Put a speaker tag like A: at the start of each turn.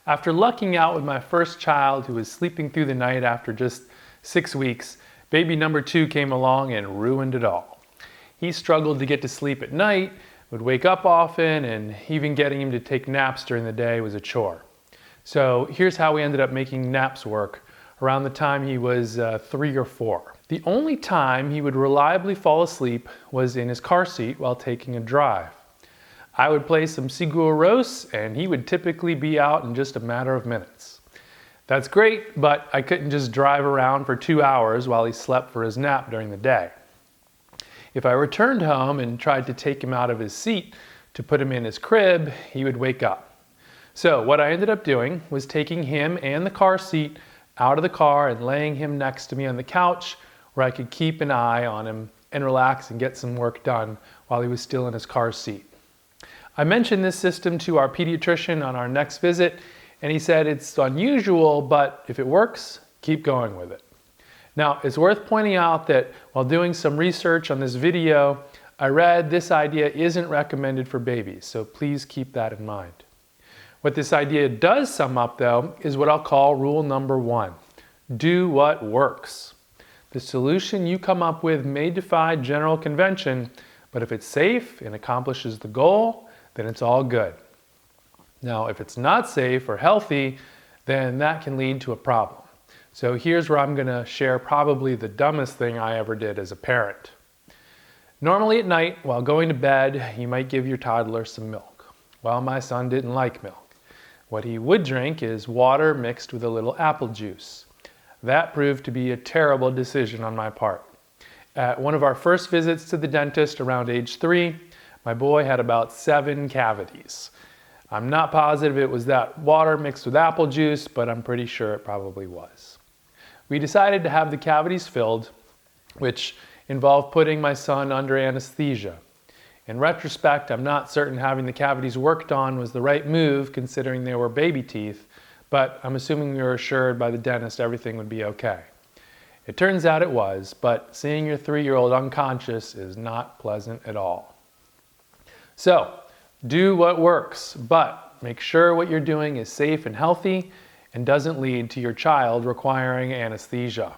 A: After lucking out with my first child who was sleeping through the night after just 6 weeks, baby number 2 came along and ruined it all. He struggled to get to sleep at night, would wake up often, and even getting him to take naps during the day was a chore. So here's how we ended up making naps work around the time he was 3 or 4. The only time he would reliably fall asleep was in his car seat while taking a drive. I would play some Sigur Rós and he would typically be out in just a matter of minutes. That's great, but I couldn't just drive around for 2 hours while he slept for his nap during the day. If I returned home and tried to take him out of his seat to put him in his crib, he would wake up. So what I ended up doing was taking him and the car seat out of the car and laying him next to me on the couch where I could keep an eye on him and relax and get some work done while he was still in his car seat. I mentioned this system to our pediatrician on our next visit, and he said it's unusual, but if it works, keep going with it. Now, it's worth pointing out that while doing some research on this video, I read this idea isn't recommended for babies, so please keep that in mind. What this idea does sum up, though, is what I'll call rule number 1. Do what works. The solution you come up with may defy general convention, but if it's safe and accomplishes the goal, then it's all good. Now, if it's not safe or healthy, then that can lead to a problem. So here's where I'm going to share probably the dumbest thing I ever did as a parent. Normally at night, while going to bed, you might give your toddler some milk. Well, my son didn't like milk. What he would drink is water mixed with a little apple juice. That proved to be a terrible decision on my part. At one of our first visits to the dentist around age 3, my boy had about 7 cavities. I'm not positive it was that water mixed with apple juice, but I'm pretty sure it probably was. We decided to have the cavities filled, which involved putting my son under anesthesia. In retrospect, I'm not certain having the cavities worked on was the right move considering they were baby teeth, but I'm assuming we were assured by the dentist everything would be okay. It turns out it was, but seeing your 3-year-old unconscious is not pleasant at all. So, do what works, but make sure what you're doing is safe and healthy and doesn't lead to your child requiring anesthesia.